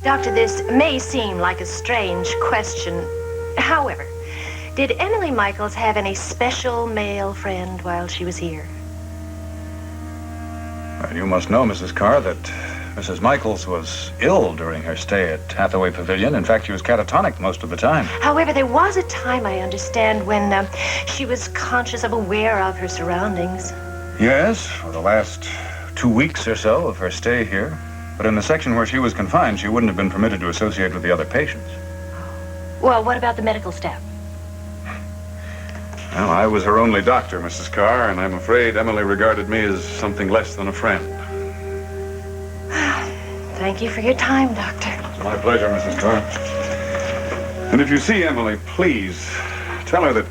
Doctor, this may seem like a strange question. However, did Emily Michaels have any special male friend while she was here? Well, you must know, Mrs. Karr, that Mrs. Michaels was ill during her stay at Hathaway Pavilion. In fact, she was catatonic most of the time. However, there was a time, I understand, when she was conscious aware of her surroundings. Yes, for the last 2 weeks or so of her stay here. But in the section where she was confined, she wouldn't have been permitted to associate with the other patients. Well, what about the medical staff? Well, I was her only doctor, Mrs. Karr, and I'm afraid Emily regarded me as something less than a friend. Thank you for your time, Doctor. It's my pleasure, Mrs. Karr. And if you see Emily, please tell her that,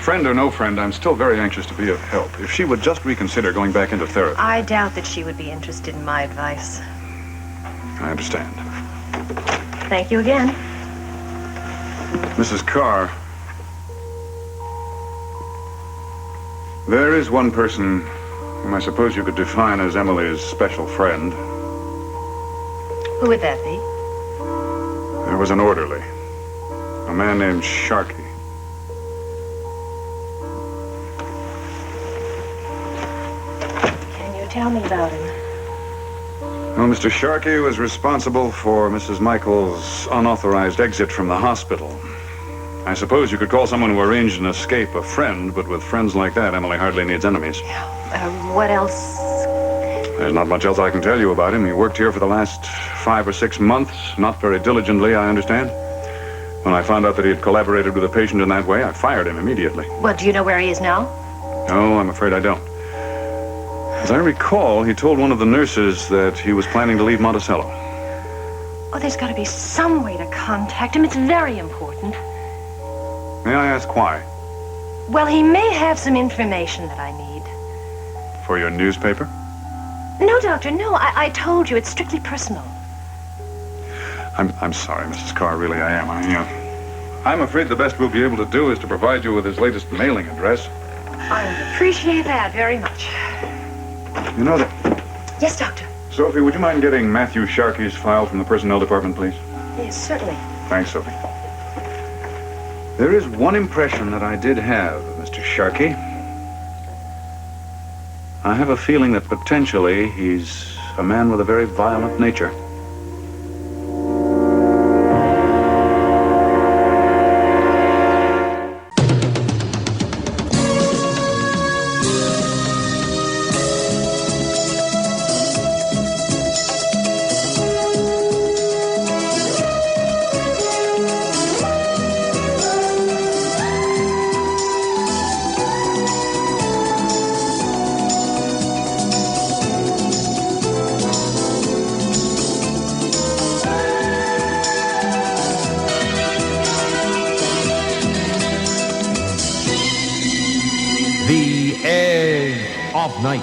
friend or no friend, I'm still very anxious to be of help. If she would just reconsider going back into therapy. I doubt that she would be interested in my advice. I understand. Thank you again. Mrs. Karr, there is one person whom I suppose you could define as Emily's special friend. Who would that be? There was an orderly, a man named Sharkey. Can you tell me about him? Well, Mr. Sharkey was responsible for Mrs. Michaels' unauthorized exit from the hospital. I suppose you could call someone who arranged an escape a friend, but with friends like that, Emily hardly needs enemies. What else? There's not much else I can tell you about him. He worked here for the last 5 or 6 months, not very diligently, I understand. When I found out that he had collaborated with a patient in that way, I fired him immediately. Well, do you know where he is now? No, I'm afraid I don't. As I recall, he told one of the nurses that he was planning to leave Monticello. Oh, there's got to be some way to contact him. It's very important. May I ask why? Well, he may have some information that I need. For your newspaper? No, Doctor, no. I told you, it's strictly personal. I'm sorry, Mrs. Karr, really I am. I'm afraid the best we'll be able to do is to provide you with his latest mailing address. I would appreciate that very much. You know that... Yes, Doctor. Sophie, would you mind getting Matthew Sharkey's file from the personnel department, please? Yes, certainly. Thanks, Sophie. There is one impression that I did have of Mr. Sharkey. I have a feeling that potentially he's a man with a very violent nature. Night.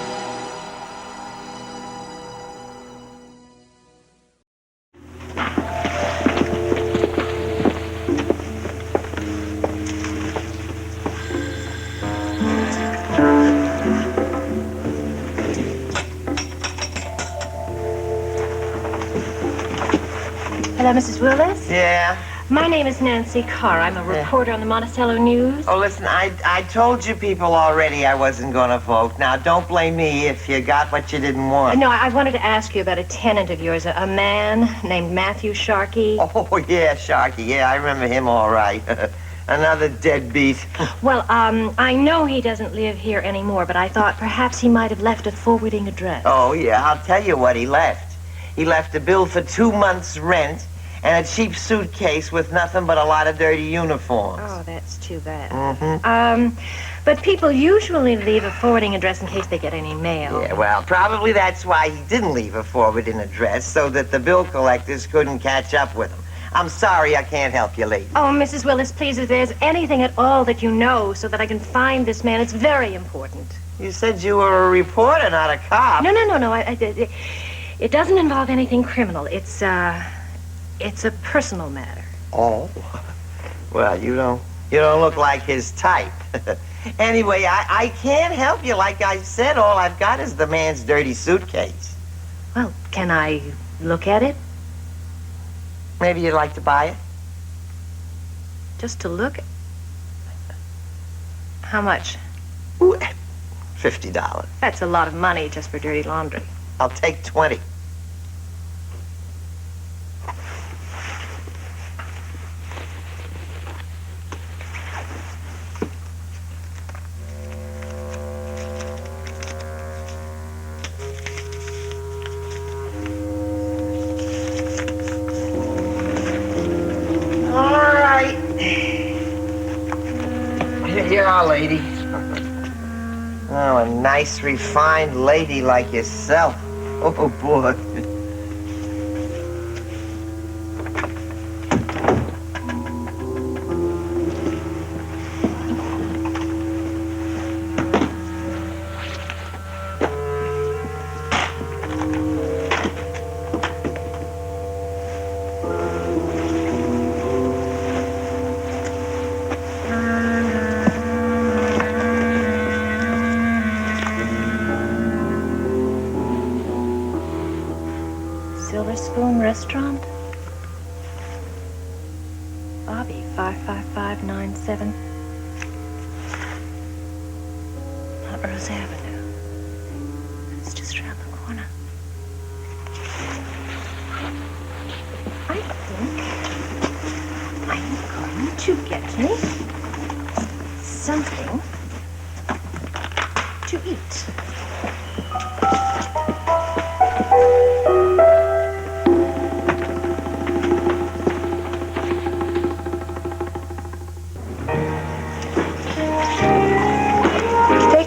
Hello, Mrs. Willis? Yeah? My name is Nancy Karr. I'm a reporter on the Monticello News. Oh, listen, I told you people already I wasn't going to vote. Now, don't blame me if you got what you didn't want. No, I wanted to ask you about a tenant of yours, a man named Matthew Sharkey. Oh, yeah, Sharkey. Yeah, I remember him all right. Another deadbeat. Well, I know he doesn't live here anymore, but I thought perhaps he might have left a forwarding address. Oh, yeah, I'll tell you what he left. He left a bill for 2 months' rent and a cheap suitcase with nothing but a lot of dirty uniforms. Oh, that's too bad. Mm-hmm. But people usually leave a forwarding address in case they get any mail. Yeah, well, probably that's why he didn't leave a forwarding address, so that the bill collectors couldn't catch up with him. I'm sorry I can't help you, lady. Oh, Mrs. Willis, please, if there's anything at all that you know so that I can find this man, it's very important. You said you were a reporter, not a cop. No. It doesn't involve anything criminal. It's a personal matter. Oh? Well, you don't look like his type. Anyway, I can't help you. Like I said, all I've got is the man's dirty suitcase. Well, can I look at it? Maybe you'd like to buy it? Just to look at... How much? Ooh, $50. That's a lot of money just for dirty laundry. I'll take 20. Here, our lady. Oh, a nice, refined lady like yourself. Oh, boy. Restaurant? Bobbie, 55597. Rose Avenue. It's just around the corner. I think I'm going to get me something to eat.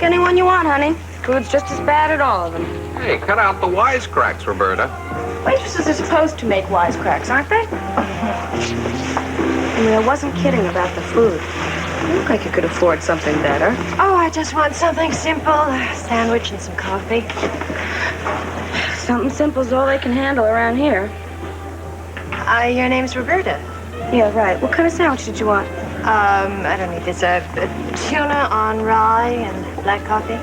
Anyone you want, honey. Food's just as bad at all of them. Hey, cut out the wisecracks, Roberta. Waitresses are supposed to make wisecracks, aren't they? I mean, I wasn't kidding about the food. You look like you could afford something better. Oh, I just want something simple. A sandwich and some coffee. Something simple's all they can handle around here. Your name's Roberta. Yeah, right. What kind of sandwich did you want? I don't need this. A tuna on rye and black coffee.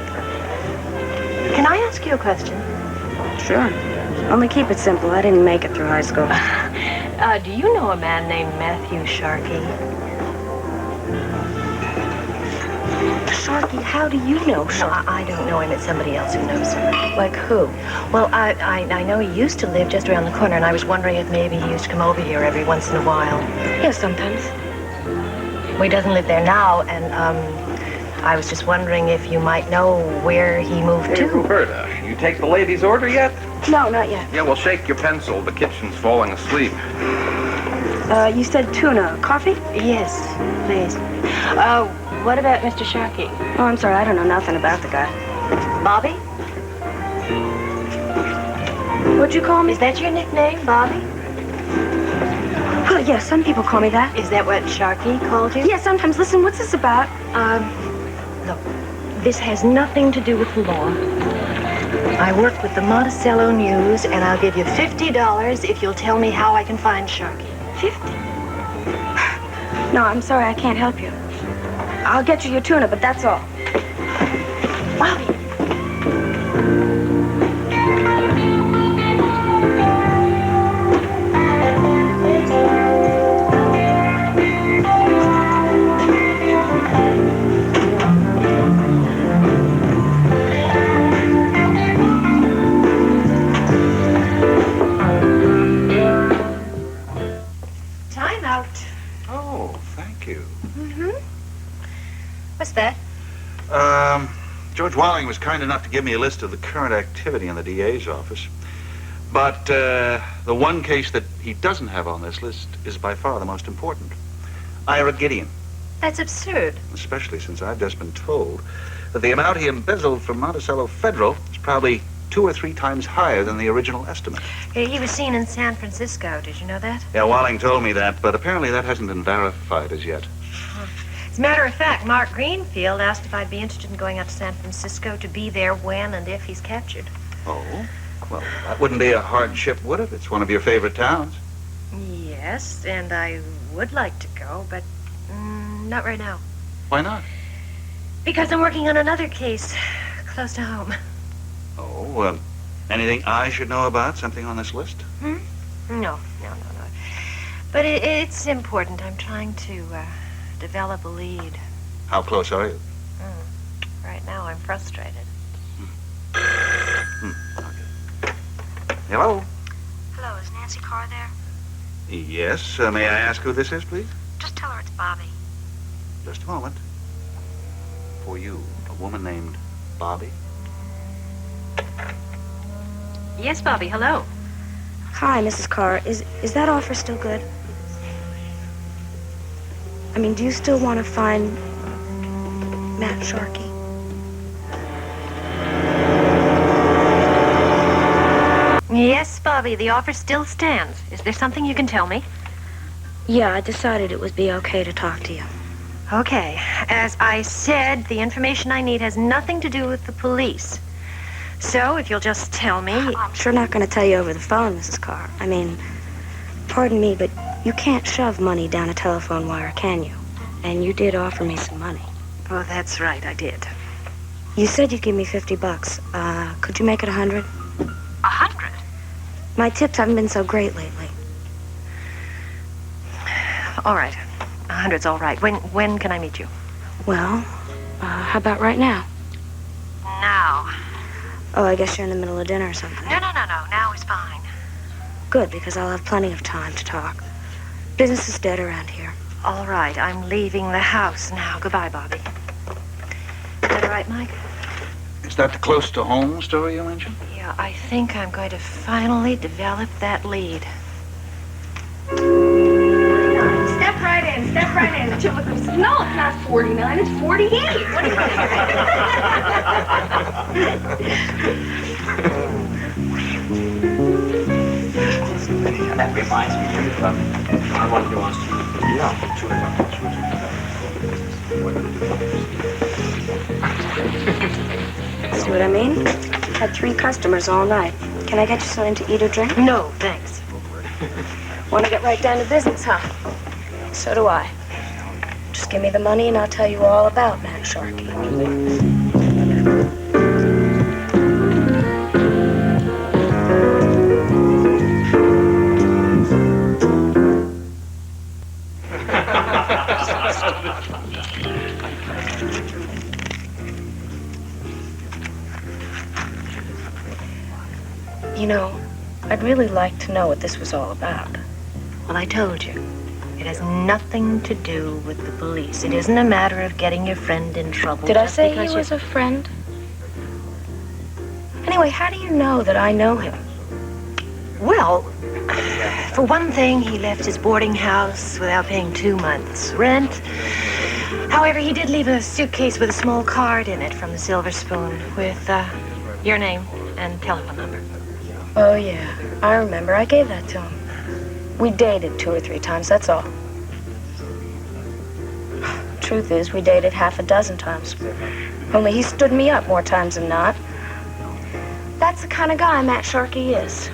Can I ask you a question? Sure. Only keep it simple. I didn't make it through high school. Do you know a man named Matthew Sharkey? Sharkey, how do you know Sharkey? No, I don't know him. It's somebody else who knows him. Like who? Well, I know he used to live just around the corner, and I was wondering if maybe he used to come over here every once in a while. Yeah, sometimes. Well, he doesn't live there now, and I was just wondering if you might know where he moved to. Roberta, you take the lady's order yet? No, not yet. Yeah, well, shake your pencil. The kitchen's falling asleep. You said tuna. Coffee? Yes, please. What about Mr. Sharkey? Oh, I'm sorry. I don't know nothing about the guy. Bobbie? What'd you call me? Is that your nickname, Bobbie? Well, yeah, some people call me that. Is that what Sharkey called you? Yeah, sometimes. Listen, what's this about? Look, this has nothing to do with the law. I work with the Monticello News, and I'll give you $50 if you'll tell me how I can find Sharkey. 50? No, I'm sorry, I can't help you. I'll get you your tuna, but that's all. Bobbie. What's that? George Walling was kind enough to give me a list of the current activity in the DA's office. But the one case that he doesn't have on this list is by far the most important. Ira Gideon. That's absurd. Especially since I've just been told that the amount he embezzled from Monticello Federal is probably 2 or 3 times higher than the original estimate. He was seen in San Francisco. Did you know that? Yeah, Walling told me that, but apparently that hasn't been verified as yet. As a matter of fact, Mark Greenfield asked if I'd be interested in going out to San Francisco to be there when and if he's captured. Oh? Well, that wouldn't be a hardship, would it? It's one of your favorite towns. Yes, and I would like to go, but not right now. Why not? Because I'm working on another case close to home. Oh, anything I should know about? Something on this list? No. But it's important. I'm trying to develop a lead. How close are you? Right now, I'm frustrated. Okay. Hello? Hello, is Nancy Karr there? Yes. May I ask who this is, please? Just tell her it's Bobbie. Just a moment. For you, a woman named Bobbie? Yes, Bobbie, hello. Hi, Mrs. Karr. Is that offer still good? I mean, do you still want to find Matt Sharkey? Yes, Bobbie, the offer still stands. Is there something you can tell me? Yeah, I decided it would be okay to talk to you. Okay. As I said, the information I need has nothing to do with the police. So, if you'll just tell me... I'm sure not going to tell you over the phone, Mrs. Karr. I mean, pardon me, but you can't shove money down a telephone wire, can you? And you did offer me some money. Oh, that's right, I did. You said you'd give me $50. Could you make it 100? 100? My tips haven't been so great lately. All right. 100's all right. When can I meet you? Well, how about right now? Now. Oh, I guess you're in the middle of dinner or something. No. Now is fine. Good, because I'll have plenty of time to talk. Business is dead around here. All right, I'm leaving the house now. Goodbye, Bobbie. Is that all right, Mike? Is that the close-to-home story you mentioned? Yeah, I think I'm going to finally develop that lead. Step right in. No, it's not 49, it's 48. What do you think? That reminds me of I want to go on See what I mean? Had 3 customers all night. Can I get you something to eat or drink? No, thanks. Want to get right down to business, huh? So do I. Just give me the money and I'll tell you all about Matt Sharkey. You know, I'd really like to know what this was all about. Well, I told you. It has nothing to do with the police. It isn't a matter of getting your friend in trouble. Did I just say because he was a friend? Anyway, how do you know that I know him? Well, for one thing, he left his boarding house without paying 2 months' rent. However, he did leave a suitcase with a small card in it from the Silver Spoon with your name and telephone number. Oh, yeah. I remember. I gave that to him. We dated 2 or 3 times, that's all. Truth is, we dated half a dozen times. Only he stood me up more times than not. That's the kind of guy Matt Sharkey is.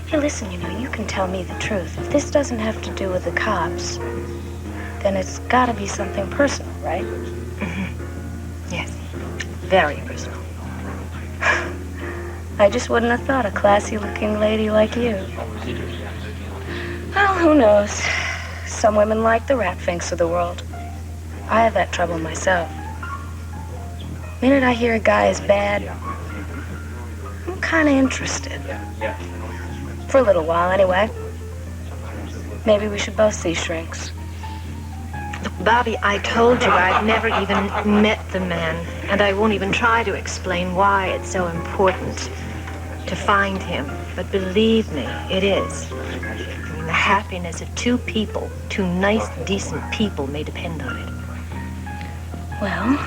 Hey, listen, you know, you can tell me the truth. If this doesn't have to do with the cops, then it's got to be something personal, right? Mm-hmm. Yes. Very personal. I just wouldn't have thought a classy-looking lady like you. Well, who knows? Some women like the rat finks of the world. I have that trouble myself. The minute I hear a guy is bad, I'm kind of interested. For a little while, anyway. Maybe we should both see shrinks. Look, Bobbie, I told you I've never even met the man, and I won't even try to explain why it's so important to find him. But believe me, it is. I mean, the happiness of 2 people, 2 nice, decent people may depend on it. Well,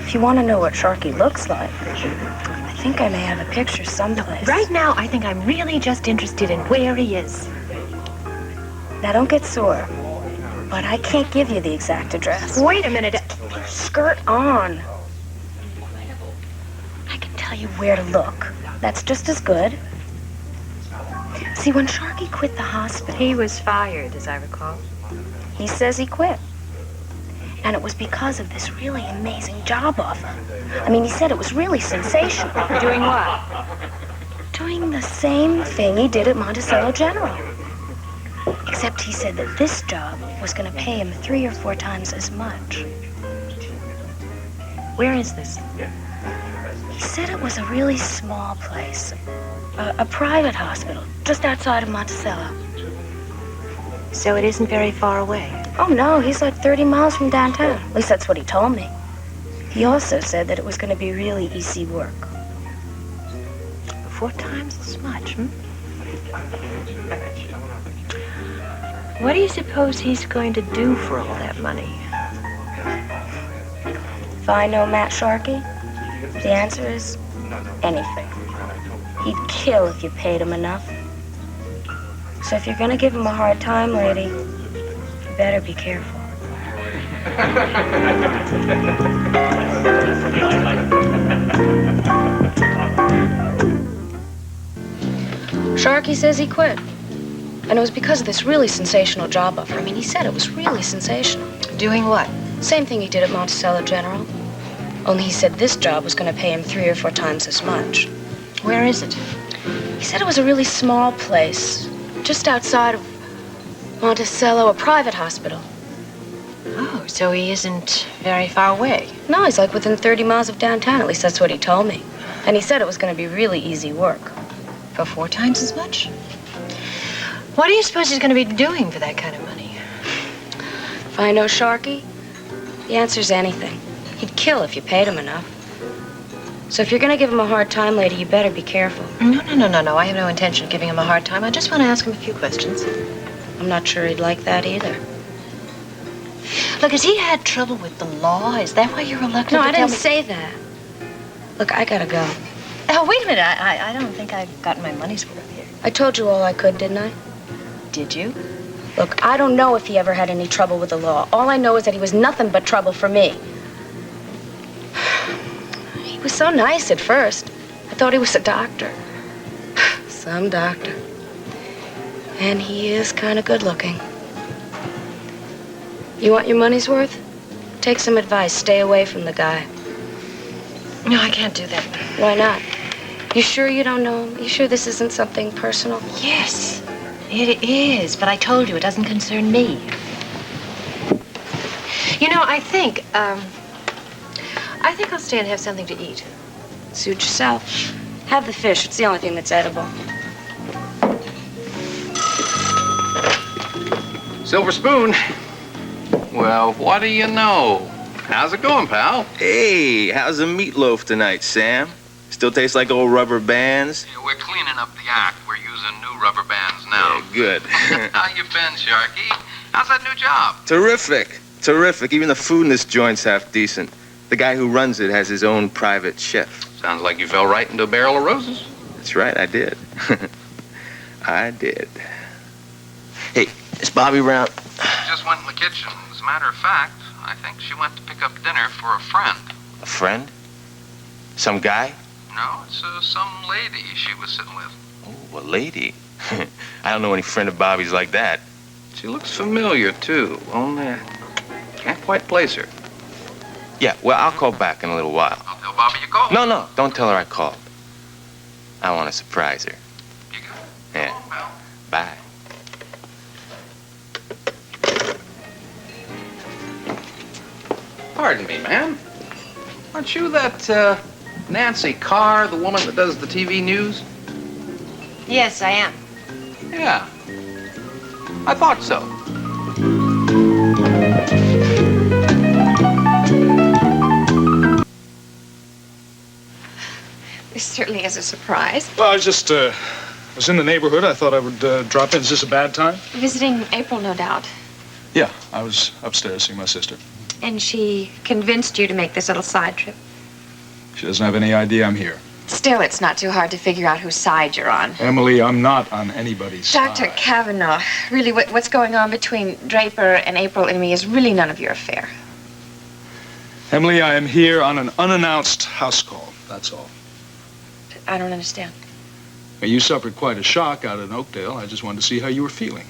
if you want to know what Sharkey looks like, I think I may have a picture someplace. Right now, I think I'm really just interested in where he is. Now, don't get sore, but I can't give you the exact address. Wait a minute. Skirt on. I can tell you where to look. That's just as good. See, when Sharkey quit the hospital... He was fired, as I recall. He says he quit. And it was because of this really amazing job offer. I mean, he said it was really sensational. Doing what? Doing the same thing he did at Monticello General. Except he said that this job was going to pay him 3 or 4 times as much. Where is this? He said it was a really small place. A private hospital, just outside of Monticello. So it isn't very far away. Oh, no, he's like 30 miles from downtown. At least that's what he told me. He also said that it was going to be really easy work. 4 times as much, hmm? What do you suppose he's going to do for all that money? If I know Matt Sharkey, the answer is anything. He'd kill if you paid him enough. So if you're going to give him a hard time, lady, you better be careful. Sharkey says he quit. And it was because of this really sensational job offer. I mean, he said it was really sensational. Doing what? Same thing he did at Monticello General. Only he said this job was going to pay him 3 or 4 times as much. Where is it? He said it was a really small place, just outside of Monticello, a private hospital. Oh, so he isn't very far away. No, he's like within 30 miles of downtown. At least that's what he told me. And he said it was going to be really easy work. For 4 times as much? What do you suppose he's going to be doing for that kind of money? If I know Sharkey, the answer's anything. He'd kill if you paid him enough. So if you're going to give him a hard time, lady, you better be careful. No. I have no intention of giving him a hard time. I just want to ask him a few questions. I'm not sure he'd like that either. Look, has he had trouble with the law? Is that why you're reluctant No, to I tell didn't me? say that. Look, I gotta go. Oh, wait a minute. I don't think I've gotten my money's worth here. I told you all I could, didn't I? Did you? Look, I don't know if he ever had any trouble with the law. All I know is that he was nothing but trouble for me. He was so nice at first. I thought he was a doctor. Some doctor. And he is kind of good looking. You want your money's worth? Take some advice. Stay away from the guy. No, I can't do that. Why not? You sure you don't know him? You sure this isn't something personal? Yes, it is. But I told you it doesn't concern me. You know, I think I'll stay and have something to eat. Suit yourself. Have the fish. It's the only thing that's edible. Silver spoon. Well, what do you know? How's it going, pal? Hey, how's the meatloaf tonight, Sam? Still tastes like old rubber bands? Yeah, we're cleaning up the act. We're using new rubber bands now. Yeah, good. How you been, Sharkey? How's that new job? Terrific. Terrific. Even the food in this joint's half decent. The guy who runs it has his own private chef. Sounds like you fell right into a barrel of roses. That's right, I did. I did. Hey, is Bobbie around? She just went in the kitchen. As a matter of fact, I think she went to pick up dinner for a friend. A friend? Some guy? No, it's some lady she was sitting with. Oh, a lady. I don't know any friend of Bobbie's like that. She looks familiar, too. Only I can't quite place her. Yeah, well, I'll call back in a little while. I'll tell Bobbie you called. No, don't tell her I called. I want to surprise her. You got it. Yeah. Come on, pal. Bye. Pardon me, ma'am. Aren't you that, Nancy Karr, the woman that does the TV news? Yes, I am. Yeah. I thought so. This certainly is a surprise. Well, I was in the neighborhood. I thought I would drop in. Is this a bad time? Visiting April, no doubt. Yeah, I was upstairs seeing my sister. And she convinced you to make this little side trip. She doesn't have any idea I'm here. Still, it's not too hard to figure out whose side you're on. Emily, I'm not on anybody's Dr. side. Kavanaugh, really, what's going on between Draper and April and me is really none of your affair. Emily, I am here on an unannounced house call. That's all. I don't understand. Well, you suffered quite a shock out in Oakdale. I just wanted to see how you were feeling.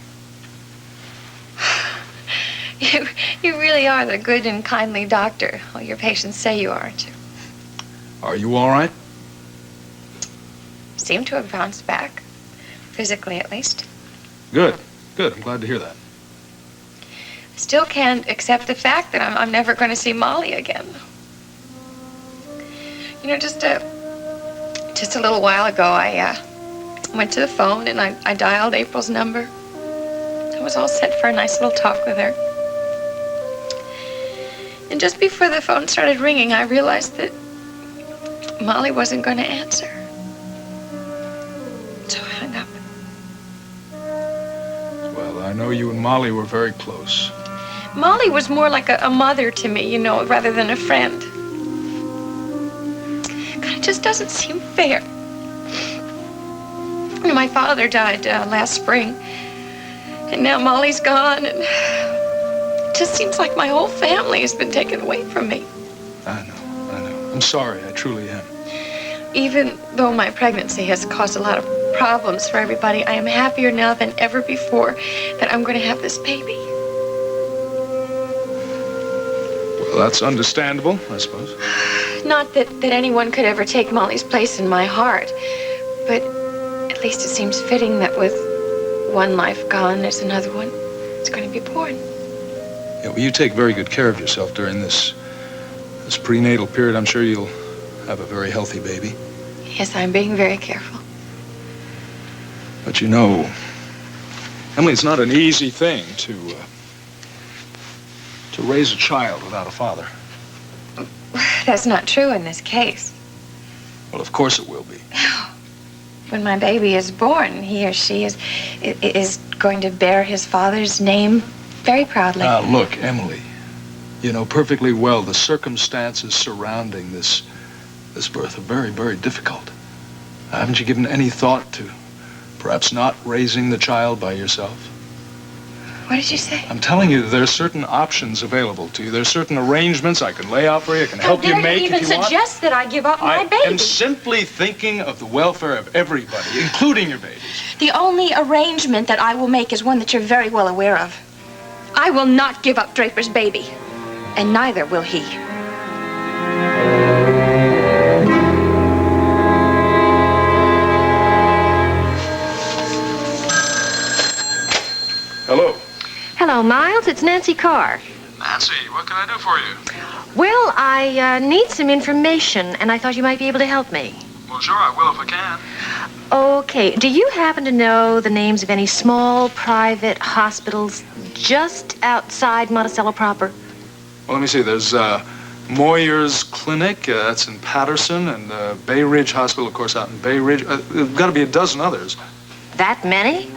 You really are the good and kindly doctor. Well, your patients say you are, aren't you? Are you all right? Seem to have bounced back. Physically, at least. Good. Good. I'm glad to hear that. I still can't accept the fact that I'm never going to see Molly again. You know, just a little while ago, I went to the phone and I dialed April's number. I was all set for a nice little talk with her. And just before the phone started ringing, I realized that Molly wasn't going to answer. So I hung up. Well, I know you and Molly were very close. Molly was more like a mother to me, you know, rather than a friend. God, it just doesn't seem fair. You know, my father died last spring, and now Molly's gone, and it just seems like my whole family has been taken away from me. I know. I'm sorry, I truly am. Even though my pregnancy has caused a lot of problems for everybody, I am happier now than ever before that I'm going to have this baby. Well, that's understandable, I suppose. Not that anyone could ever take Molly's place in my heart, but at least it seems fitting that with one life gone, there's another one that's going to be born. Yeah, well, you take very good care of yourself during this prenatal period. I'm sure you'll have a very healthy baby. Yes, I'm being very careful. But you know, Emily, it's not an easy thing to raise a child without a father. That's not true in this case. Well, of course it will be. When my baby is born, he or she is going to bear his father's name very proudly. Now, look, Emily, you know perfectly well the circumstances surrounding this birth are very, very difficult. Haven't you given any thought to perhaps not raising the child by yourself? What did you say? I'm telling you, there are certain options available to you. There are certain arrangements I can lay out for you, I can help you make if you want. How dare you even suggest that I give up my baby? I am simply thinking of the welfare of everybody, including your babies. The only arrangement that I will make is one that you're very well aware of. I will not give up Draper's baby, and neither will he. Hello. Hello, Miles. It's Nancy Karr. Nancy, what can I do for you? Well, I need some information, and I thought you might be able to help me. Well, sure, I will if I can. Okay. Do you happen to know the names of any small private hospitals just outside Monticello proper? Well, let me see. There's Moyer's Clinic. That's in Patterson, and Bay Ridge Hospital, of course, out in Bay Ridge. There's got to be a dozen others. That many?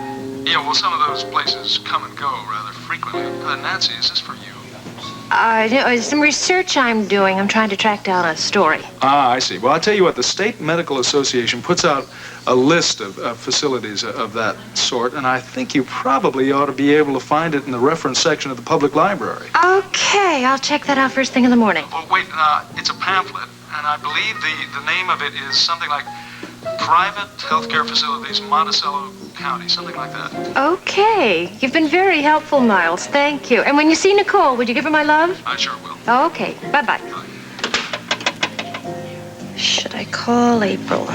Yeah, well, some of those places come and go rather frequently. Nancy, is this for you? Some research I'm doing. I'm trying to track down a story. Ah, I see. Well, I'll tell you what. The State Medical Association puts out a list of facilities of that sort, and I think you probably ought to be able to find it in the reference section of the public library. Okay, I'll check that out first thing in the morning. Oh, wait, it's a pamphlet, and I believe the name of it is something like Private Healthcare Facilities, Monticello County, something like that. Okay. You've been very helpful, Miles. Thank you. And when you see Nicole, would you give her my love? I sure will. Okay. Bye-bye. Should I call April?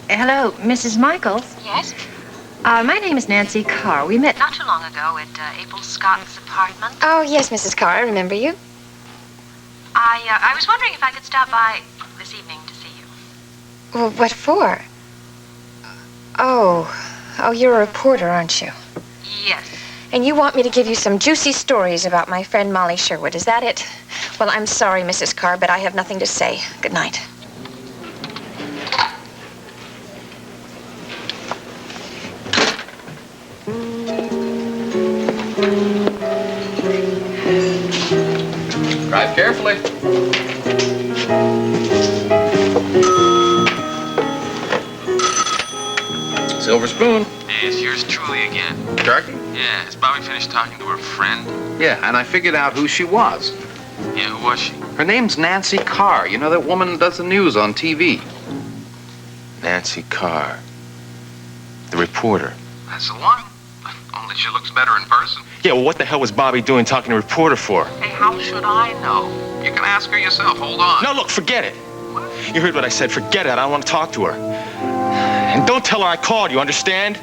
Hello, Mrs. Michaels? Yes? My name is Nancy Karr. We met Not too long ago at April Scott's apartment. Oh, yes, Mrs. Karr, I remember you. I was wondering if I could stop by this evening to see you. Well, what for? Oh, you're a reporter, aren't you? Yes. And you want me to give you some juicy stories about my friend Molly Sherwood, is that it? Well, I'm sorry, Mrs. Karr, but I have nothing to say. Good night. Drive carefully. Silver spoon. Hey, it's yours truly again. Sharkey? Yeah, has Bobbie finished talking to her friend? Yeah, and I figured out who she was. Yeah, who was she? Her name's Nancy Karr. You know that woman who does the news on TV? Nancy Karr. The reporter. That's the one. Only she looks better in person. Yeah, well, what the hell was Bobbie doing talking to a reporter for? Hey, how should I know? You can ask her yourself. Hold on. No, look, forget it. You heard what I said. Forget it. I don't want to talk to her. And don't tell her I called, you understand?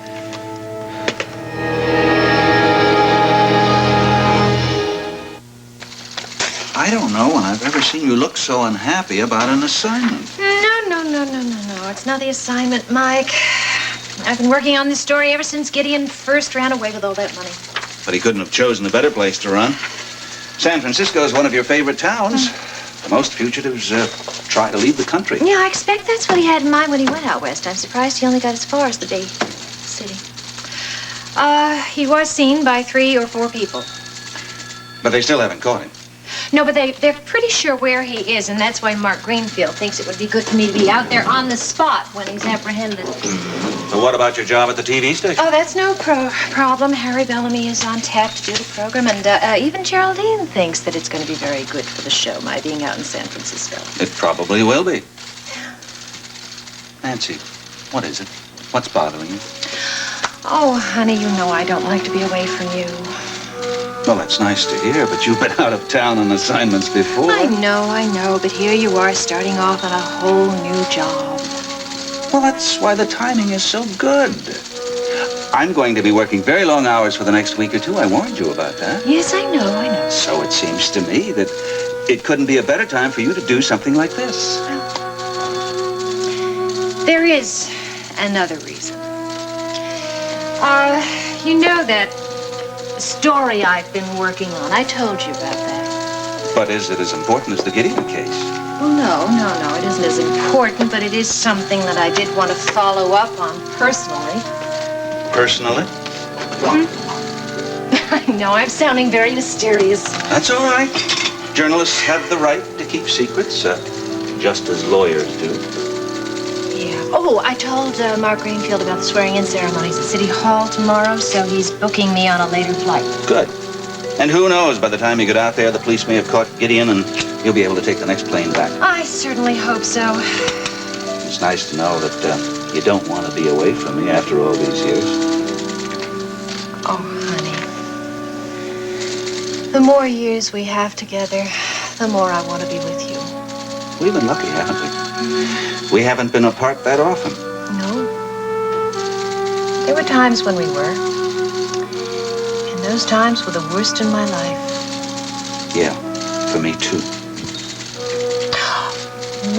I don't know when I've ever seen you look so unhappy about an assignment. No. It's not the assignment, Mike. I've been working on this story ever since Gideon first ran away with all that money. But he couldn't have chosen a better place to run. San Francisco is one of your favorite towns. Most fugitives try to leave the country. Yeah, I expect that's what he had in mind when he went out west. I'm surprised he only got as far as the big city. He was seen by 3 or 4 people. But they still haven't caught him. No, but they're pretty sure where he is, and that's why Mark Greenfield thinks it would be good for me to be out there on the spot when he's apprehended. So what about your job at the TV station? Oh, that's no problem. Harry Bellamy is on tap to do the program, and even Geraldine thinks that it's going to be very good for the show, my being out in San Francisco. It probably will be. Nancy, what is it? What's bothering you? Oh, honey, you know I don't like to be away from you. Well, that's nice to hear, but you've been out of town on assignments before. I know, but here you are starting off on a whole new job. Well, that's why the timing is so good. I'm going to be working very long hours for the next week or 2. I warned you about that. Yes, I know. So it seems to me that it couldn't be a better time for you to do something like this. There is another reason. You know that story I've been working on. I told you about that. But is it as important as the Gideon case? Well, no. It isn't as important, but it is something that I did want to follow up on personally. Personally? I know, I'm sounding very mysterious. That's all right. Journalists have the right to keep secrets, just as lawyers do. Yeah. Oh, I told Mark Greenfield about the swearing-in ceremonies at City Hall tomorrow, so he's booking me on a later flight. Good. And who knows, by the time you get out there, the police may have caught Gideon and you'll be able to take the next plane back. I certainly hope so. It's nice to know that you don't want to be away from me after all these years. Oh, honey. The more years we have together, the more I want to be with you. We've been lucky, haven't we? We haven't been apart that often. No. There were times when we were. And those times were the worst in my life. Yeah, for me too.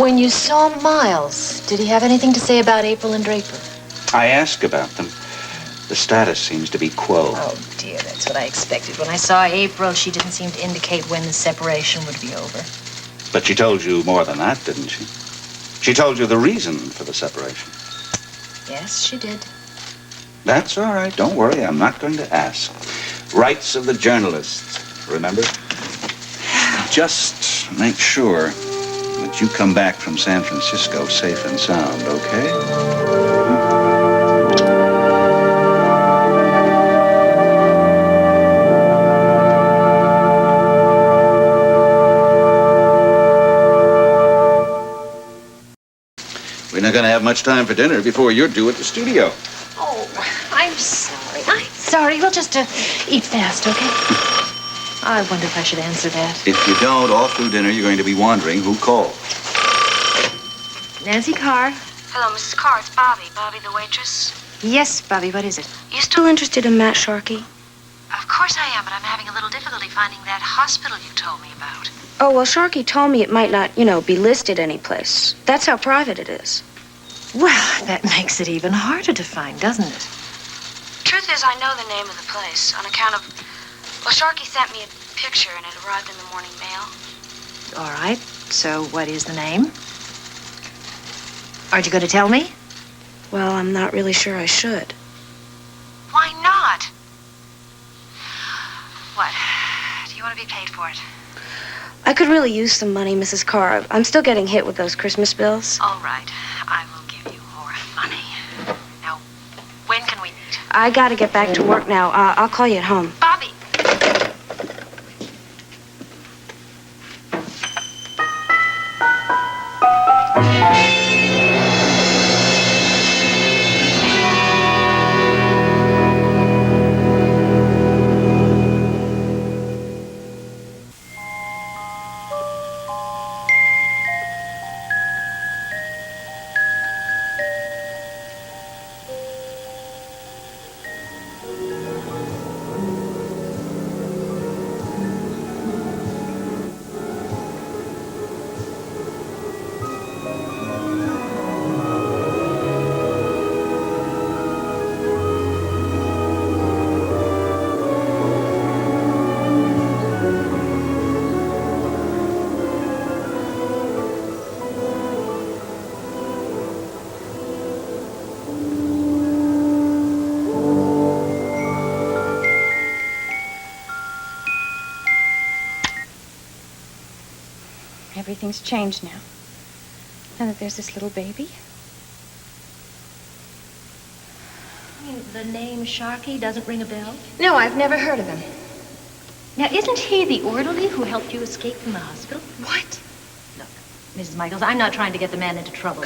When you saw Myles, did he have anything to say about April and Draper? I asked about them. The status seems to be quo. Oh, dear, that's what I expected. When I saw April, she didn't seem to indicate when the separation would be over. But she told you more than that, didn't she? She told you the reason for the separation. Yes, she did. That's all right. Don't worry. I'm not going to ask. Rights of the journalist, remember? Just make sure that you come back from San Francisco safe and sound, okay? We're not going to have much time for dinner before you're due at the studio. Oh, I'm sorry. We'll just eat fast, okay? I wonder if I should answer that. If you don't, all through dinner, you're going to be wondering who called. Nancy Karr. Hello, Mrs. Karr. It's Bobbie. Bobbie, the waitress. Yes, Bobbie, what is it? You still interested in Matt Sharkey? Of course I am, but I'm having a little difficulty finding that hospital you told me about. Oh, well, Sharkey told me it might not, be listed anyplace. That's how private it is. Well, that makes it even harder to find, doesn't it? Truth is, I know the name of the place on account of... Well, Sharkey sent me a picture and it arrived in the morning mail. All right. So what is the name? Aren't you going to tell me? Well, I'm not really sure I should. Why not? What? Do you want to be paid for it? I could really use some money, Mrs. Karr. I'm still getting hit with those Christmas bills. All right. I will give you more money. Now, when can we meet? I gotta get back to work now. I'll call you at home. Bobbie! Everything's changed now. Now that there's this little baby. The name Sharkey doesn't ring a bell? No, I've never heard of him. Now, isn't he the orderly who helped you escape from the hospital? What? Look, Mrs. Michaels, I'm not trying to get the man into trouble.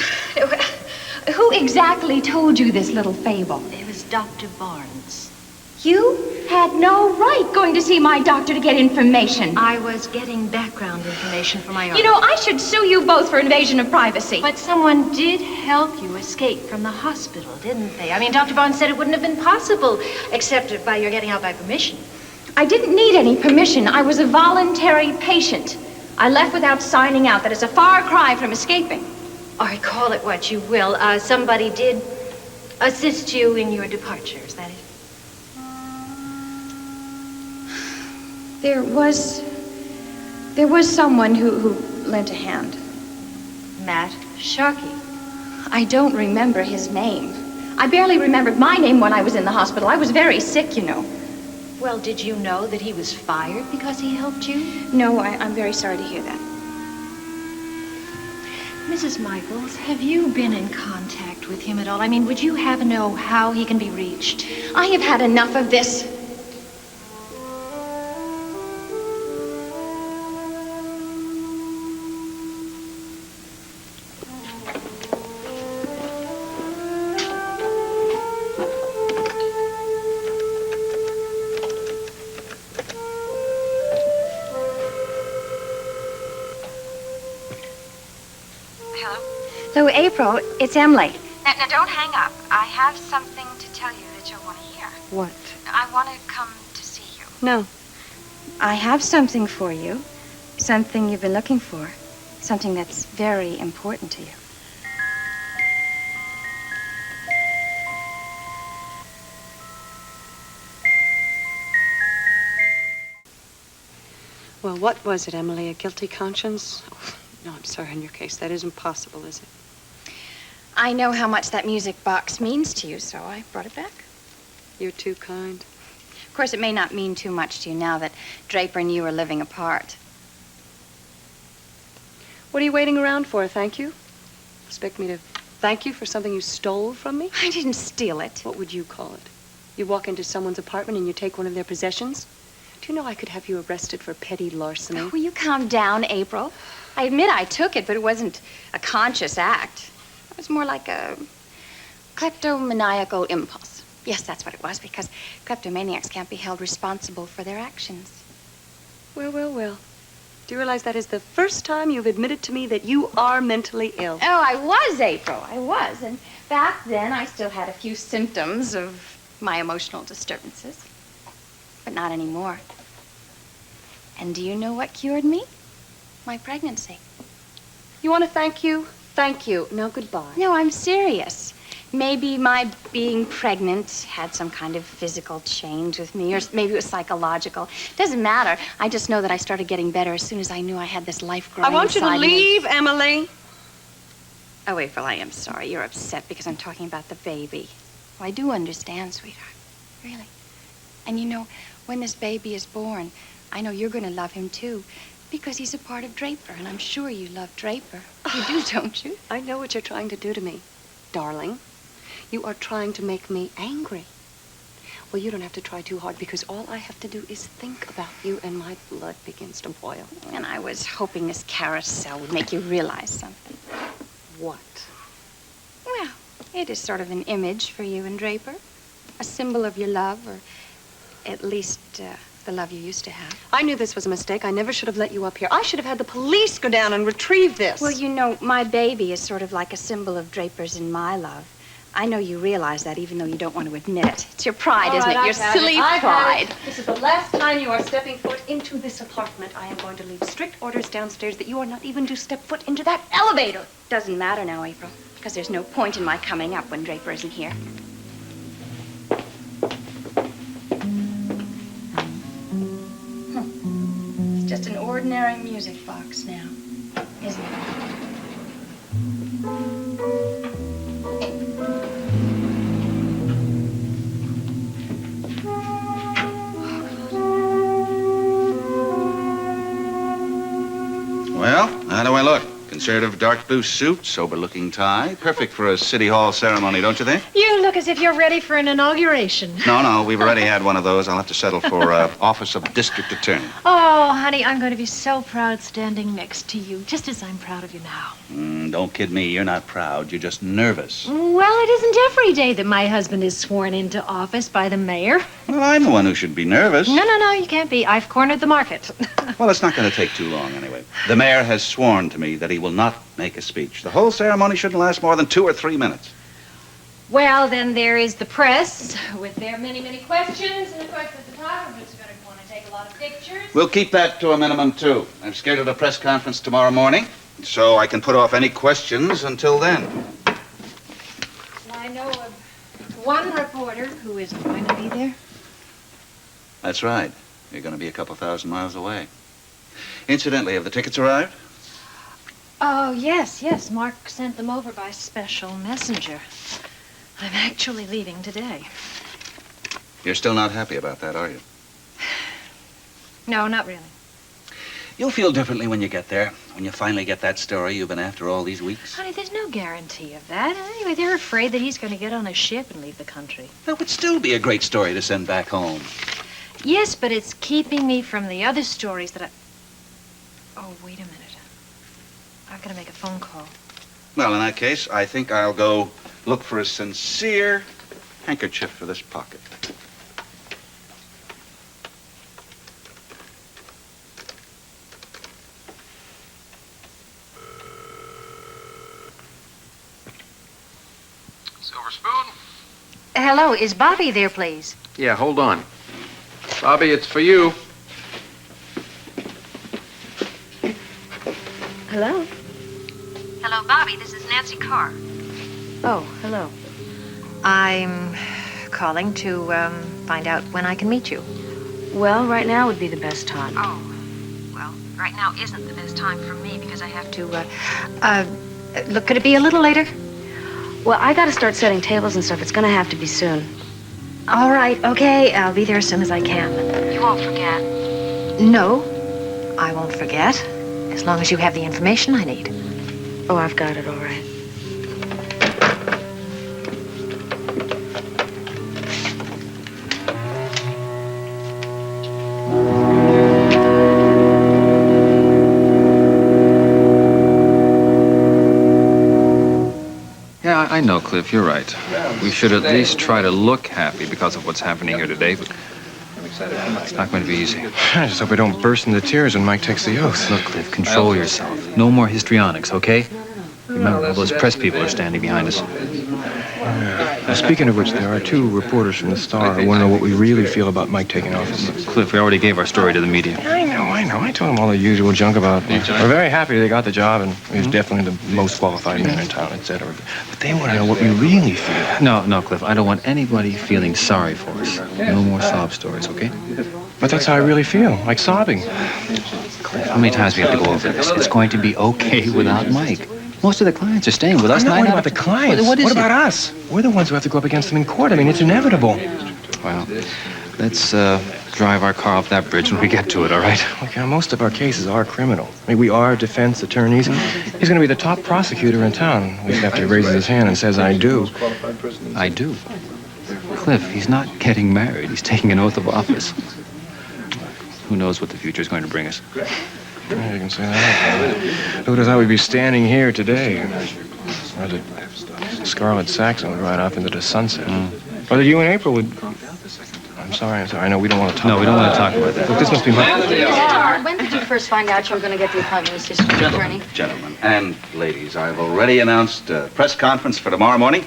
Who exactly told you this little fable? It was Dr. Barnes. You had no right going to see my doctor to get information. I was getting background information for my article. You know, I should sue you both for invasion of privacy. But someone did help you escape from the hospital, didn't they? I mean, Dr. Barnes said it wouldn't have been possible, except by your getting out by permission. I didn't need any permission. I was a voluntary patient. I left without signing out. That is a far cry from escaping. All right, call it what you will. Somebody did assist you in your departure, is that it? There was someone who lent a hand. Matt Sharkey. I don't remember his name. I barely remembered my name when I was in the hospital. I was very sick, you know. Well, did you know that he was fired because he helped you? No, I'm very sorry to hear that. Mrs. Michaels, have you been in contact with him at all? I mean, would you happen to know how he can be reached? I have had enough of this. Hello, April, it's Emily. Now, don't hang up. I have something to tell you that you'll want to hear. What? I want to come to see you. No. I have something for you. Something you've been looking for. Something that's very important to you. Well, what was it, Emily? A guilty conscience? Oh, no, I'm sorry. In your case, that isn't possible, is it? I know how much that music box means to you, so I brought it back. You're too kind. Of course, it may not mean too much to you now that Draper and you are living apart. What are you waiting around for? Thank you? Expect me to thank you for something you stole from me? I didn't steal it. What would you call it? You walk into someone's apartment and you take one of their possessions? Do you know I could have you arrested for petty larceny? Oh, will you calm down, April? I admit I took it, but it wasn't a conscious act. It was more like a kleptomaniacal impulse. Yes, that's what it was, because kleptomaniacs can't be held responsible for their actions. Well, well, well. Do you realize that is the first time you've admitted to me that you are mentally ill? Oh, I was, April. I was. And back then, I still had a few symptoms of my emotional disturbances. But not anymore. And do you know what cured me? My pregnancy. You want to thank you Thank you. No, goodbye. No, I'm serious. Maybe my being pregnant had some kind of physical change with me, or maybe it was psychological. Doesn't matter. I just know that I started getting better as soon as I knew I had this life growing I want you to inside me. leave, Emily. Oh, April, I am sorry. You're upset because I'm talking about the baby. Well, I do understand, sweetheart. Really. And you know, when this baby is born, I know you're going to love him, too, because he's a part of Draper, and I'm sure you love Draper. You do, don't you? I know what you're trying to do to me, darling. You are trying to make me angry. Well, you don't have to try too hard, because all I have to do is think about you, and my blood begins to boil. And I was hoping this carousel would make you realize something. What? Well, it is sort of an image for you and Draper. A symbol of your love, or at least the love you used to have. I knew this was a mistake. I never should have let you up here. I should have had the police go down and retrieve this. Well, you know, my baby is sort of like a symbol of Draper's and my love. I know you realize that, even though you don't want to admit it. It's your pride, isn't it? Your silly pride. This is the last time you are stepping foot into this apartment. I am going to leave strict orders downstairs that you are not even to step foot into that elevator. Doesn't matter now, April, because there's no point in my coming up when Draper isn't here. It's just an ordinary music box now, isn't it? Well, how do I look? Conservative dark blue suit, sober-looking tie. Perfect for a city hall ceremony, don't you think? You look as if you're ready for an inauguration. No, we've already had one of those. I'll have to settle for office of district attorney. Oh, honey, I'm going to be so proud standing next to you, just as I'm proud of you now. Don't kid me. You're not proud. You're just nervous. Well, it isn't every day that my husband is sworn into office by the mayor. Well, I'm the one who should be nervous. No, you can't be. I've cornered the market. Well, it's not going to take too long anyway. The mayor has sworn to me that he will not make a speech. The whole ceremony shouldn't last more than 2 or 3 minutes. Well, then there is the press with their many, many questions. And, of course, the photographers are going to want to take a lot of pictures. We'll keep that to a minimum, too. I've scheduled a press conference tomorrow morning, so I can put off any questions until then. I know of one reporter who isn't going to be there. That's right. You're going to be a couple thousand miles away. Incidentally, have the tickets arrived? Oh, yes. Mark sent them over by special messenger. I'm actually leaving today. You're still not happy about that, are you? No, not really. You'll feel differently when you get there, when you finally get that story you've been after all these weeks. Honey, there's no guarantee of that. Anyway, they're afraid that he's going to get on a ship and leave the country. That would still be a great story to send back home. Yes, but it's keeping me from the other stories that I... Oh, wait a minute. I've got to make a phone call. Well, in that case, I think I'll go look for a sincere handkerchief for this pocket. Silver spoon? Hello, is Bobbie there, please? Yeah, hold on. Bobbie, it's for you. Hello? Hello, Bobbie. This is Nancy Karr. Oh, hello. I'm calling to find out when I can meet you. Well, right now would be the best time. Oh, well, right now isn't the best time for me because I have to... Look, could it be a little later? Well, I gotta start setting tables and stuff. It's gonna have to be soon. All right, okay. I'll be there as soon as I can. You won't forget. No, I won't forget. As long as you have the information I need. Oh, I've got it all right. Yeah, I know, Cliff, you're right. We should at least try to look happy because of what's happening here today, but it's not going to be easy. I just hope we don't burst into tears when Mike takes the oath. Look, Cliff, control yourself. No more histrionics, okay? Remember, all those press people are standing behind us. Speaking of which, there are 2 reporters from the Star who want to know what we really feel about Mike taking office. Cliff, we already gave our story to the media. I know. I told them all the usual junk about We're very happy they got the job, and he's definitely the most qualified man in town, etc. But they want to know what we really feel. No, Cliff, I don't want anybody feeling sorry for us. No more sob stories, okay? But that's how I really feel, like sobbing. Cliff, how many times do we have to go over this? It's going to be okay without Mike. Most of the clients are staying with us. I'm not worried about the clients. What about us? We're the ones who have to go up against them in court. I mean, it's inevitable. Well, let's drive our car off that bridge when we get to it, all right? Look, most of our cases are criminal. I mean, we are defense attorneys. He's going to be the top prosecutor in town. At least after he raises his hand and says, I do. I do? Cliff, he's not getting married. He's taking an oath of office. Who knows what the future is going to bring us? Yeah, you can say that. Who would have thought we'd be standing here today? Or that Scarlet Saxon would ride off into the sunset. Or that you and April would... I'm sorry. I know we don't want to talk about we don't want to talk about that. Look, this must be my... When did you first find out you were going to get the appointment as district attorney? Gentlemen and ladies, I've already announced a press conference for tomorrow morning,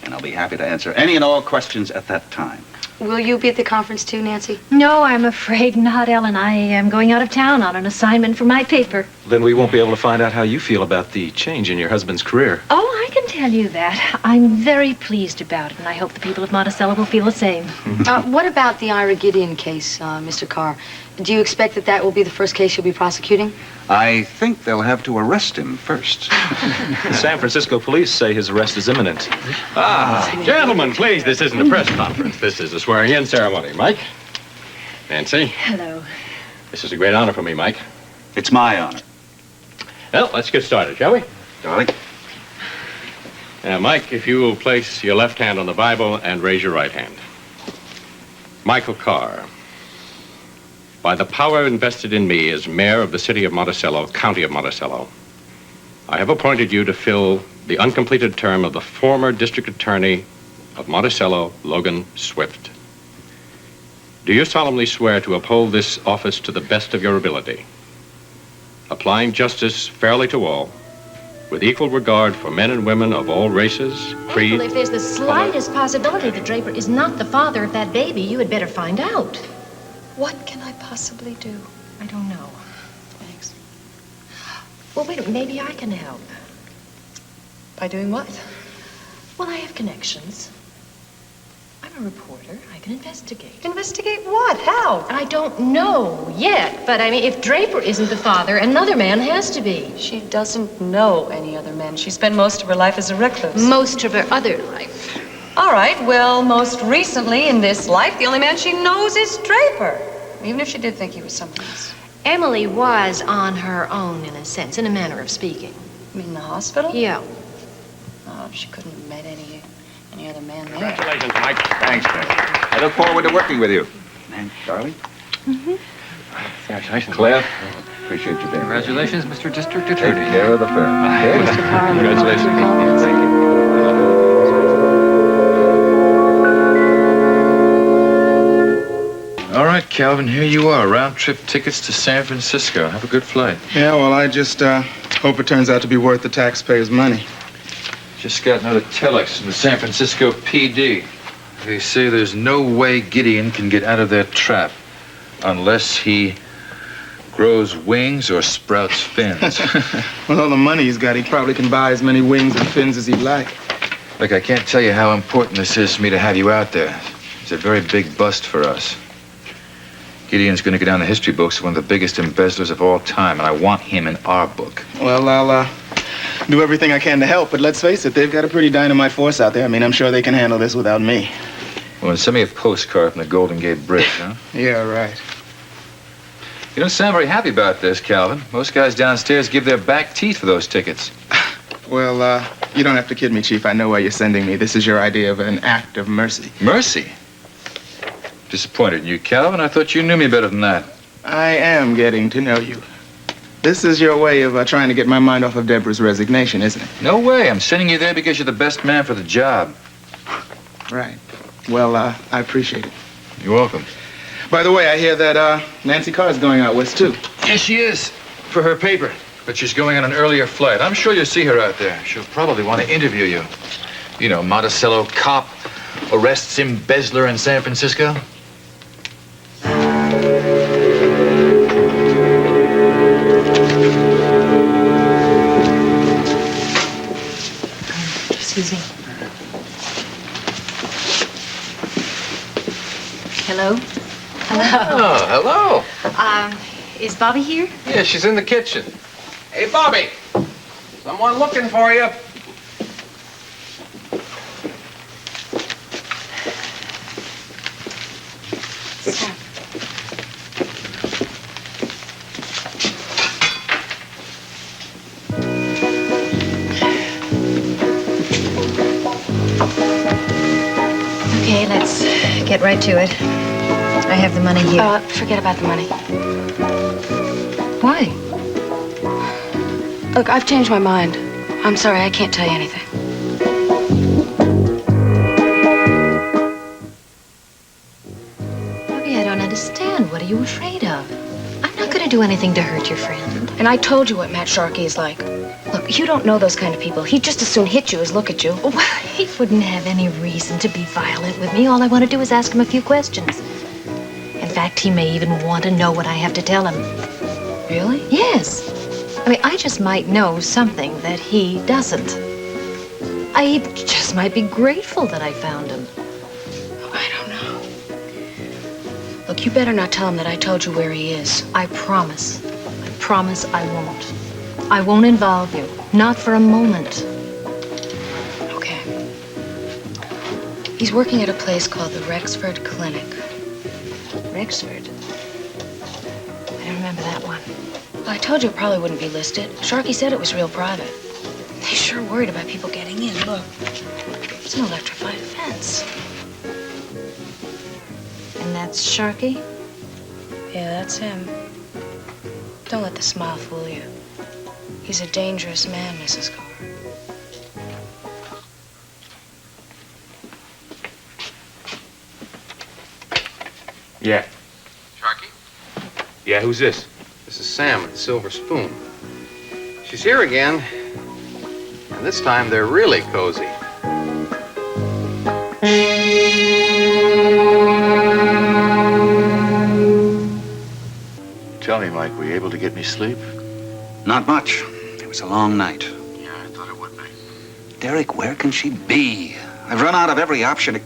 and I'll be happy to answer any and all questions at that time. Will you be at the conference too, Nancy? No, I'm afraid not, Ellen. I am going out of town on an assignment for my paper. Then we won't be able to find out how you feel about the change in your husband's career. Oh, I can tell you that. I'm very pleased about it, and I hope the people of Monticello will feel the same. What about the Ira Gideon case, Mr. Karr? Do you expect that will be the first case you'll be prosecuting? I think they'll have to arrest him first. The San Francisco police say his arrest is imminent. Gentlemen, please, this isn't a press conference. This is a swearing-in ceremony. Mike? Nancy? Hello. This is a great honor for me, Mike. It's my honor. Well, let's get started, shall we? Darling. Now, Mike, if you will place your left hand on the Bible and raise your right hand. Michael Karr. By the power invested in me as mayor of the city of Monticello, county of Monticello, I have appointed you to fill the uncompleted term of the former district attorney of Monticello, Logan Swift. Do you solemnly swear to uphold this office to the best of your ability, applying justice fairly to all, with equal regard for men and women of all races, creeds? Well, if there's the slightest possibility that Draper is not the father of that baby, you had better find out. What can I possibly do? I don't know. Thanks. Well, wait a minute. Maybe I can help. By doing what? Well, I have connections. I'm a reporter. I can investigate. Investigate what? How? I don't know yet, but I mean, if Draper isn't the father, another man has to be. She doesn't know any other men. She spent most of her life as a recluse. Most of her other life. All right, well, most recently in this life, the only man she knows is Draper. Even if she did think he was someone else. Emily was on her own, in a sense, in a manner of speaking. You mean in the hospital? Yeah. Oh, she couldn't have met any other man there. Congratulations, Mike. Thanks, Dad. I look forward to working with you. And darling? Congratulations. Cliff, appreciate you being here. Congratulations, Mr. District Attorney. Take care of the firm. Okay? Congratulations. Thank you. All right, Calvin, here you are. Round-trip tickets to San Francisco. Have a good flight. Yeah, well, I just hope it turns out to be worth the taxpayers' money. Just got another telex from the San Francisco PD. They say there's no way Gideon can get out of their trap unless he grows wings or sprouts fins. With all the money he's got, he probably can buy as many wings and fins as he'd like. Look, I can't tell you how important this is for me to have you out there. It's a very big bust for us. Gideon's going to go down the history books as one of the biggest embezzlers of all time, and I want him in our book. Well, I'll do everything I can to help, but let's face it, they've got a pretty dynamite force out there. I mean, I'm sure they can handle this without me. Well, send me a postcard from the Golden Gate Bridge, huh? Yeah, right. You don't sound very happy about this, Calvin. Most guys downstairs give their back teeth for those tickets. Well, you don't have to kid me, Chief. I know why you're sending me. This is your idea of an act of mercy. Mercy? Disappointed in you, Calvin. I thought you knew me better than that. I am getting to know you. This is your way of trying to get my mind off of Deborah's resignation, isn't it? No way. I'm sending you there because you're the best man for the job. Right. Well, I appreciate it. You're welcome. By the way, I hear that Nancy Karr is going out west, too. Yes, she is. For her paper. But she's going on an earlier flight. I'm sure you'll see her out there. She'll probably want to interview you. You know, Monticello cop arrests embezzler in San Francisco. Excuse me. Hello? Oh, hello. Is Bobbie here? Yeah, she's in the kitchen. Hey, Bobbie. Someone looking for you. Okay, let's get right to it. I have the money here. Forget about the money. Why? Look, I've changed my mind. I'm sorry, I can't tell you anything. Bobbie, I don't understand. What are you afraid of? I'm not going to do anything to hurt your friend. And I told you what Matt Sharkey is like. Look, you don't know those kind of people. He'd just as soon hit you as look at you. Well, he wouldn't have any reason to be violent with me. All I want to do is ask him a few questions. In fact, he may even want to know what I have to tell him. Really? Yes. I mean, I just might know something that he doesn't. I just might be grateful that I found him. I don't know. Look, you better not tell him that I told you where he is. I promise. I promise I won't. I won't involve you. Not for a moment. Okay. He's working at a place called the Rexford Clinic. Rexford? I don't remember that one. Well, I told you it probably wouldn't be listed. Sharkey said it was real private. They sure worried about people getting in. Look, it's an electrified fence. And that's Sharkey? Yeah, that's him. Don't let the smile fool you. He's a dangerous man, Mrs. Karr. Yeah. Sharkey? Yeah, who's this? This is Sam with the Silver Spoon. She's here again. And this time they're really cozy. Tell me, Mike, were you able to get any sleep? Not much. It was a long night. Yeah, I thought it would be. Derek, where can she be? I've run out of every option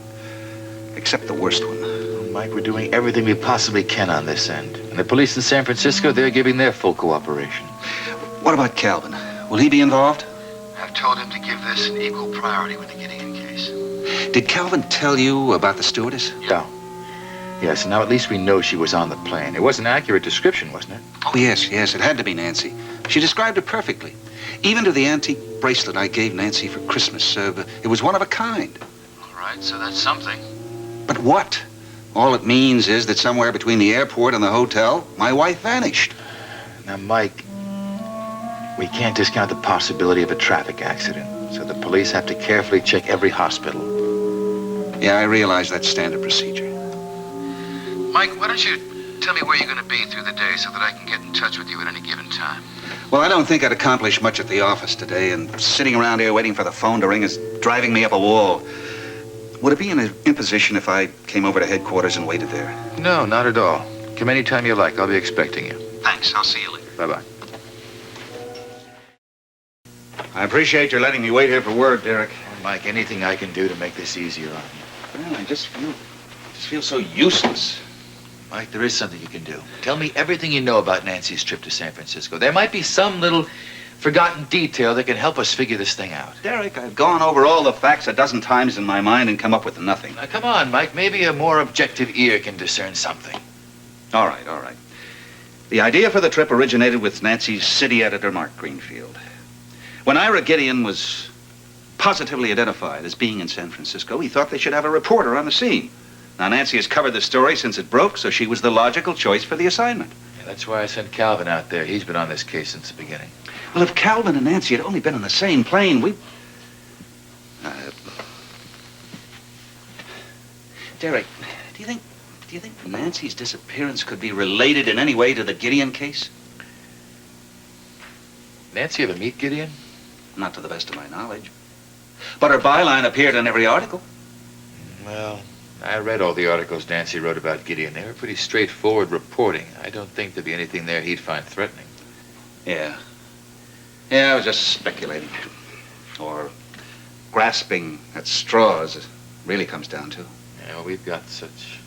except the worst one. Well, Mike, we're doing everything we possibly can on this end. And the police in San Francisco, they're giving their full cooperation. What about Calvin? Will he be involved? I've told him to give this an equal priority with the Gideon case. Did Calvin tell you about the stewardess? Yeah. Yes, now at least we know she was on the plane. It was an accurate description, wasn't it? Oh, yes, it had to be Nancy. She described it perfectly. Even to the antique bracelet I gave Nancy for Christmas. It was one of a kind. All right, so that's something. But what? All it means is that somewhere between the airport and the hotel, my wife vanished. Now, Mike, we can't discount the possibility of a traffic accident. So the police have to carefully check every hospital. Yeah, I realize that's standard procedure. Mike, why don't you tell me where you're going to be through the day so that I can get in touch with you at any given time? Well, I don't think I'd accomplish much at the office today, and sitting around here waiting for the phone to ring is driving me up a wall. Would it be an imposition if I came over to headquarters and waited there? No, not at all. Come anytime you like. I'll be expecting you. Thanks. I'll see you later. Bye-bye. I appreciate your letting me wait here for word, Derek. Well, Mike, anything I can do to make this easier on you. Well, I just feel so useless. Mike, there is something you can do. Tell me everything you know about Nancy's trip to San Francisco. There might be some little forgotten detail that can help us figure this thing out. Derek, I've gone over all the facts a dozen times in my mind and come up with nothing. Now, come on, Mike. Maybe a more objective ear can discern something. All right. The idea for the trip originated with Nancy's city editor, Mark Greenfield. When Ira Gideon was positively identified as being in San Francisco, he thought they should have a reporter on the scene. Now, Nancy has covered the story since it broke, so she was the logical choice for the assignment. Yeah, that's why I sent Calvin out there. He's been on this case since the beginning. Well, if Calvin and Nancy had only been on the same plane, Derek, do you think Nancy's disappearance could be related in any way to the Gideon case? Nancy ever meet Gideon? Not to the best of my knowledge. But her byline appeared in every article. Well, I read all the articles Nancy wrote about Gideon. They were pretty straightforward reporting. I don't think there'd be anything there he'd find threatening. Yeah. Yeah, I was just speculating. Or grasping at straws, it really comes down to. Yeah, well, we've got such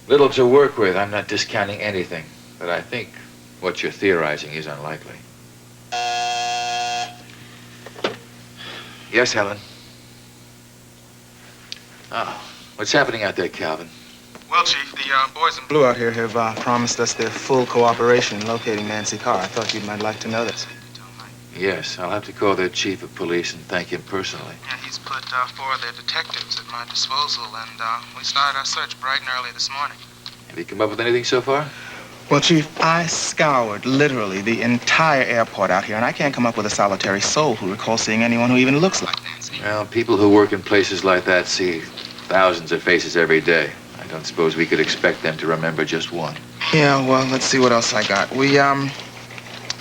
little to work with. I'm not discounting anything. But I think what you're theorizing is unlikely. Yes, Helen? Oh, what's happening out there, Calvin? Well, Chief, the boys in blue out here have promised us their full cooperation in locating Nancy Karr. I thought you might like to know this. Yes, I'll have to call their chief of police and thank him personally. Yeah, he's put 4 of their detectives at my disposal, and we started our search bright and early this morning. Have you come up with anything so far? Well, Chief, I scoured literally the entire airport out here, and I can't come up with a solitary soul who recalls seeing anyone who even looks like Nancy. Well, people who work in places like that see thousands of faces every day. I don't suppose we could expect them to remember just one. Yeah, well, let's see what else I got. We,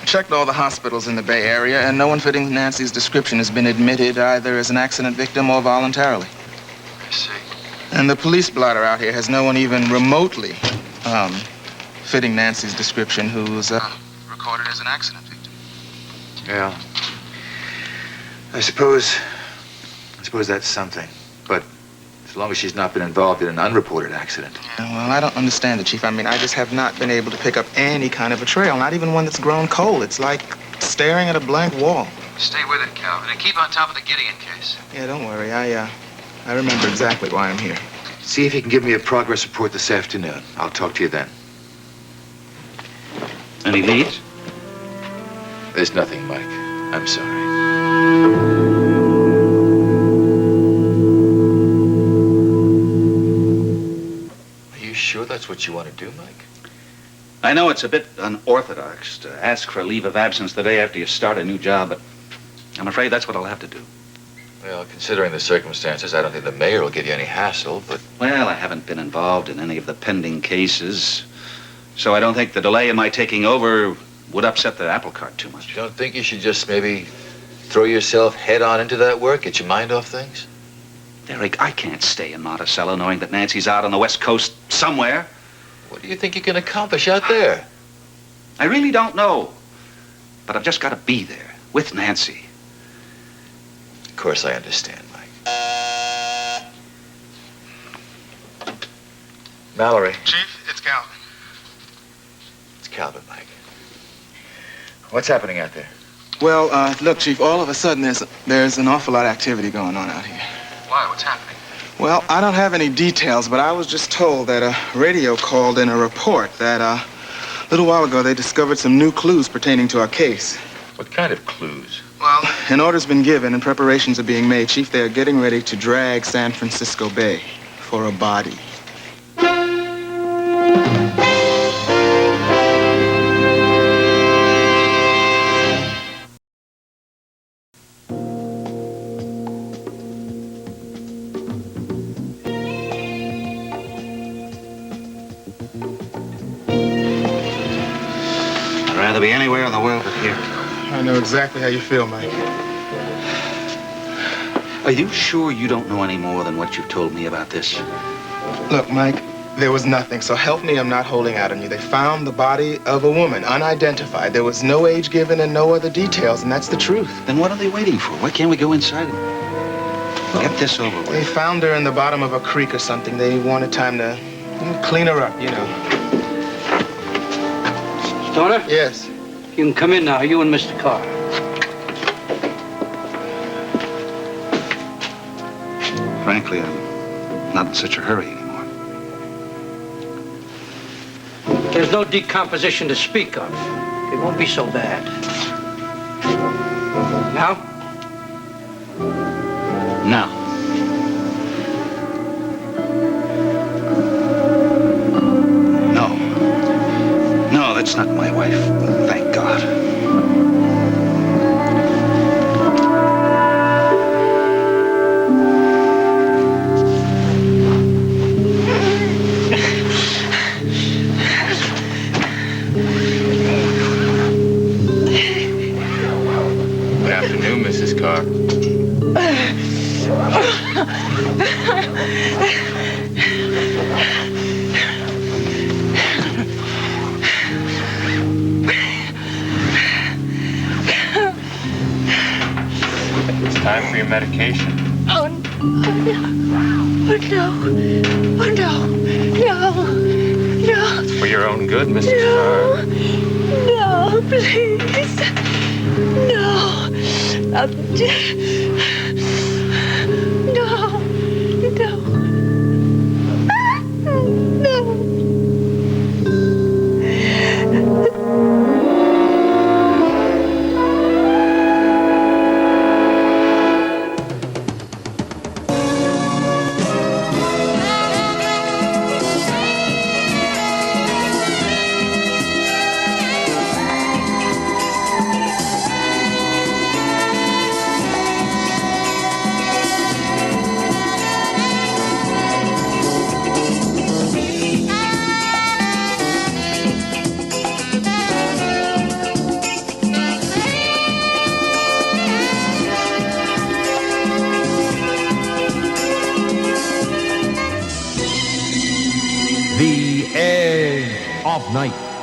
checked all the hospitals in the Bay Area, and no one fitting Nancy's description has been admitted either as an accident victim or voluntarily. I see. And the police blotter out here has no one even remotely, fitting Nancy's description who's, recorded as an accident victim. Yeah. I suppose that's something. But as long as she's not been involved in an unreported accident. Yeah, well, I don't understand it, Chief. I mean, I just have not been able to pick up any kind of a trail, not even one that's grown cold. It's like staring at a blank wall. Stay with it, Calvin, and keep on top of the Gideon case. Yeah, don't worry. I remember exactly why I'm here. See if you can give me a progress report this afternoon. I'll talk to you then. Any leads? There's nothing, Mike. I'm sorry. Are you sure that's what you want to do, Mike? I know it's a bit unorthodox to ask for a leave of absence the day after you start a new job, but I'm afraid that's what I'll have to do. Well, considering the circumstances, I don't think the mayor will give you any hassle, but... Well, I haven't been involved in any of the pending cases, so I don't think the delay in my taking over would upset the apple cart too much. You don't think you should just maybe throw yourself head on into that work, get your mind off things? Derek, I can't stay in Monticello knowing that Nancy's out on the West Coast somewhere. What do you think you can accomplish out there? I really don't know. But I've just got to be there with Nancy. Of course I understand, Mike. Mallory. Chief, it's Calvin. It's Calvin, Mike. What's happening out there? Well, look, Chief, all of a sudden there's an awful lot of activity going on out here. Why? What's happening? Well, I don't have any details, but I was just told that a radio called in a report that a little while ago they discovered some new clues pertaining to our case. What kind of clues? Well, an order's been given and preparations are being made. Chief, they are getting ready to drag San Francisco Bay for a body. I'd rather be anywhere in the world but here. I know exactly how you feel, Mike. Are you sure you don't know any more than what you've told me about this? Look, Mike, there was nothing, so help me, I'm not holding out on you. They found the body of a woman, unidentified. There was no age given and no other details, and that's the truth. Then what are they waiting for? Why can't we go inside and get this over with? They found her in the bottom of a creek or something. They wanted time to clean her up, you know. Stoner? Yes. You can come in now, you and Mr. Karr. Frankly, I'm not in such a hurry anymore. There's no decomposition to speak of. It won't be so bad. Now? Now. No, that's not my wife. Thank God. It's time for your medication. Oh, no. Oh, no. No. It's for your own good, Mrs. No. Karr. No, please. No. No. The Edge of Night.